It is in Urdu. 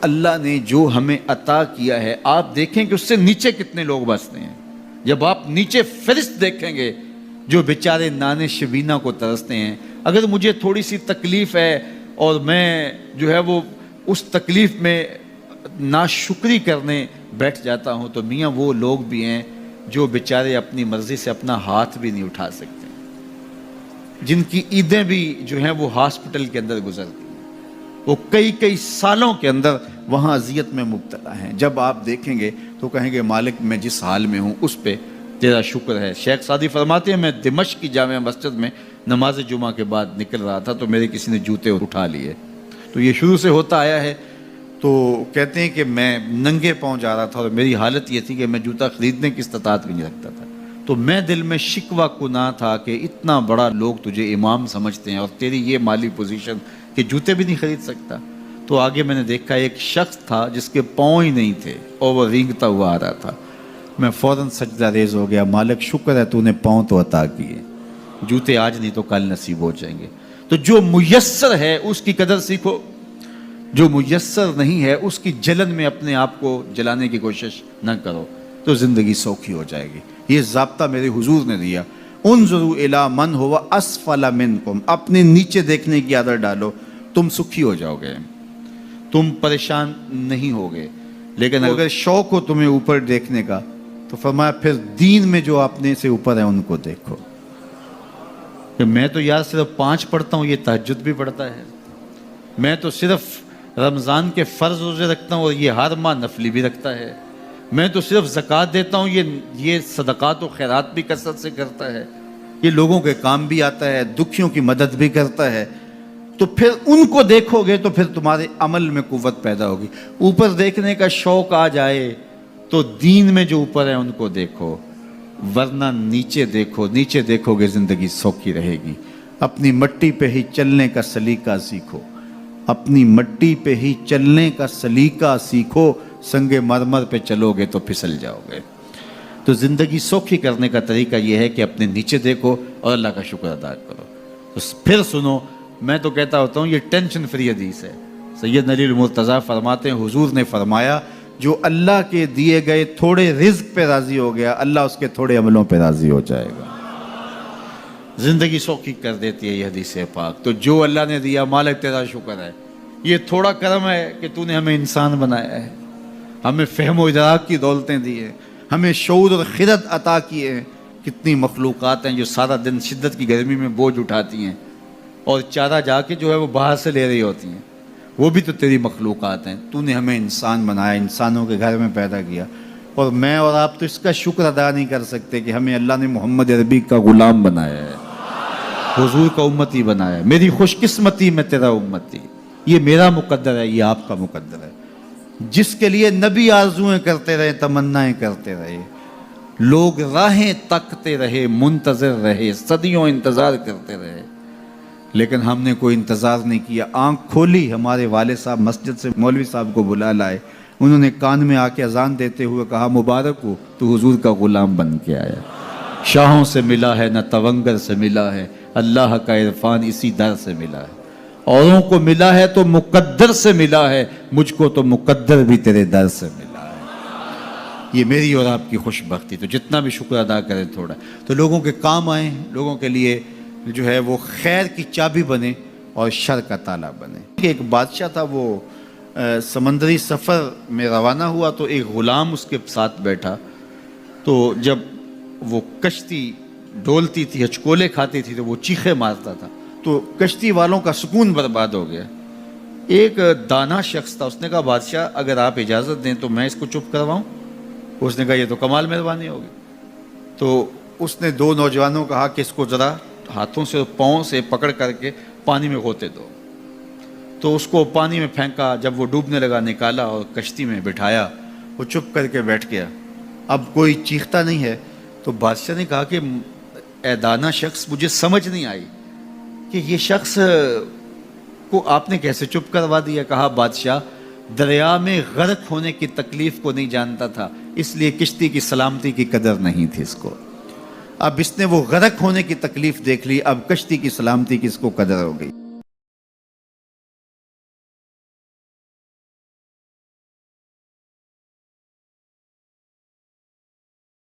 اللہ نے جو ہمیں عطا کیا ہے آپ دیکھیں کہ اس سے نیچے کتنے لوگ بستے ہیں. جب آپ نیچے فرشت دیکھیں گے جو بیچارے نانے شبینہ کو ترستے ہیں. اگر مجھے تھوڑی سی تکلیف ہے اور میں جو ہے وہ اس تکلیف میں ناشکری کرنے بیٹھ جاتا ہوں تو میاں وہ لوگ بھی ہیں جو بیچارے اپنی مرضی سے اپنا ہاتھ بھی نہیں اٹھا سکتے, جن کی عیدیں بھی جو ہیں وہ ہاسپٹل کے اندر گزرتی ہیں, وہ کئی سالوں کے اندر وہاں اذیت میں مبتلا ہیں. جب آپ دیکھیں گے تو کہیں گے مالک میں جس حال میں ہوں اس پہ تیرا شکر ہے. شیخ سعدی فرماتے ہیں میں دمشق کی جامع مسجد میں نماز جمعہ کے بعد نکل رہا تھا تو میرے کسی نے جوتے اٹھا لیے. تو یہ شروع سے ہوتا آیا ہے. تو کہتے ہیں کہ میں ننگے پاؤں جا رہا تھا اور میری حالت یہ تھی کہ میں جوتا خریدنے کی استطاعت بھی نہیں رکھتا تھا. تو میں دل میں شکوہ کناں تھا کہ اتنا بڑا لوگ تجھے امام سمجھتے ہیں اور تیری یہ مالی پوزیشن کہ جوتے بھی نہیں خرید سکتا. تو آگے میں نے دیکھا ایک شخص تھا جس کے پاؤں ہی نہیں تھے اور وہ رینگتا ہوا آ رہا تھا. میں فوراً سجدہ ریز ہو گیا, مالک شکر ہے تو نے پاؤں تو عطا کیے, جوتے آج نہیں تو کل نصیب ہو جائیں گے. تو جو میسر ہے اس کی قدر سیکھو, جو میسر نہیں ہے اس کی جلن میں اپنے آپ کو جلانے کی کوشش نہ کرو تو زندگی سوکھی ہو جائے گی. یہ ضابطہ میرے حضور نے دیا. انظروا الی من هو اسفل منکم, اپنے نیچے دیکھنے کی عادت ڈالو, تم سکھی ہو جاؤ گے, تم پریشان نہیں ہوگے. لیکن اگر شوق ہو تمہیں اوپر دیکھنے کا تو فرمایا پھر دین میں جو اپنے سے اوپر ہے ان کو دیکھو. کہ میں تو یار صرف 5 پڑھتا ہوں, یہ تہجد بھی پڑھتا ہے. میں تو صرف رمضان کے فرض روزے رکھتا ہوں اور یہ ہر ماہ نفلی بھی رکھتا ہے. میں تو صرف زکوٰۃ دیتا ہوں, یہ صدقات و خیرات بھی کثرت سے کرتا ہے. یہ لوگوں کے کام بھی آتا ہے, دکھیوں کی مدد بھی کرتا ہے. تو پھر ان کو دیکھو گے تو پھر تمہارے عمل میں قوت پیدا ہوگی. اوپر دیکھنے کا شوق آ جائے تو دین میں جو اوپر ہے ان کو دیکھو, ورنہ نیچے دیکھو. نیچے دیکھو گے زندگی سوکھی رہے گی. اپنی مٹی پہ ہی چلنے کا سلیقہ سیکھو, اپنی مٹی پہ ہی چلنے کا سلیقہ سیکھو. سنگ مرمر پہ چلو گے تو پھسل جاؤ گے. تو زندگی سوکھی کرنے کا طریقہ یہ ہے کہ اپنے نیچے دیکھو اور اللہ کا شکر ادا کرو. تو پھر سنو, میں تو کہتا ہوتا ہوں یہ ٹینشن فری حدیث ہے. سید علی المرتضیٰ فرماتے ہیں حضور نے فرمایا جو اللہ کے دیے گئے تھوڑے رزق پہ راضی ہو گیا اللہ اس کے تھوڑے عملوں پہ راضی ہو جائے گا. زندگی سوکھی کر دیتی ہے یہ حدیث پاک. تو جو اللہ نے دیا مالک تیرا شکر ہے. یہ تھوڑا کرم ہے کہ تو نے ہمیں انسان بنایا ہے, ہمیں فہم و ادراک کی دولتیں دی ہیں, ہمیں شعور اور خرد عطا کیے ہیں. کتنی مخلوقات ہیں جو سارا دن شدت کی گرمی میں بوجھ اٹھاتی ہیں اور چارہ جا کے جو ہے وہ باہر سے لے رہی ہوتی ہیں, وہ بھی تو تیری مخلوقات ہیں. تو نے ہمیں انسان بنایا, انسانوں کے گھر میں پیدا کیا, اور میں اور آپ تو اس کا شکر ادا نہیں کر سکتے کہ ہمیں اللہ نے محمد عربی کا غلام بنایا ہے, حضور کا امتی بنایا ہے. میری خوش قسمتی میں تیرا امتی, یہ میرا مقدر ہے, یہ آپ کا مقدر ہے. جس کے لیے نبی آرزویں کرتے رہے, تمنائیں کرتے رہے, لوگ راہیں تکتے رہے, منتظر رہے, صدیوں انتظار کرتے رہے, لیکن ہم نے کوئی انتظار نہیں کیا. آنکھ کھولی, ہمارے والد صاحب مسجد سے مولوی صاحب کو بلا لائے, انہوں نے کان میں آ کے اذان دیتے ہوئے کہا مبارک ہو تو حضور کا غلام بن کے آیا. شاہوں سے ملا ہے نہ تونگر سے ملا ہے, اللہ کا عرفان اسی در سے ملا ہے. اوروں کو ملا ہے تو مقدر سے ملا ہے, مجھ کو تو مقدر بھی تیرے در سے ملا ہے. یہ میری اور آپ کی خوش بختی. تو جتنا بھی شکر ادا کریں تھوڑا, تو لوگوں کے کام آئیں, لوگوں کے لیے جو ہے وہ خیر کی چابی بنے اور شر کا تالا بنے. ایک بادشاہ تھا, وہ سمندری سفر میں روانہ ہوا تو ایک غلام اس کے ساتھ بیٹھا. تو جب وہ کشتی ڈولتی تھی, ہچکولے کھاتی تھی, تو وہ چیخے مارتا تھا, تو کشتی والوں کا سکون برباد ہو گیا. ایک دانا شخص تھا, اس نے کہا بادشاہ اگر آپ اجازت دیں تو میں اس کو چپ کرواؤں. اس نے کہا یہ تو کمال مہربانی ہوگی. تو اس نے 2 نوجوانوں کو کہا کہ اس کو ذرا ہاتھوں سے اور پاؤں سے پکڑ کر کے پانی میں غوطے دو. تو اس کو پانی میں پھینکا, جب وہ ڈوبنے لگا نکالا اور کشتی میں بٹھایا. وہ چپ کر کے بیٹھ گیا, اب کوئی چیختا نہیں ہے. تو بادشاہ نے کہا کہ اے دانا شخص, مجھے سمجھ نہیں آئی کہ یہ شخص کو آپ نے کیسے چپ کروا دیا. کہا بادشاہ دریا میں غرق ہونے کی تکلیف کو نہیں جانتا تھا, اس لیے کشتی کی سلامتی کی قدر نہیں تھی اس کو. اب اس نے وہ غرق ہونے کی تکلیف دیکھ لی, اب کشتی کی سلامتی کی اس کو قدر ہو گئی.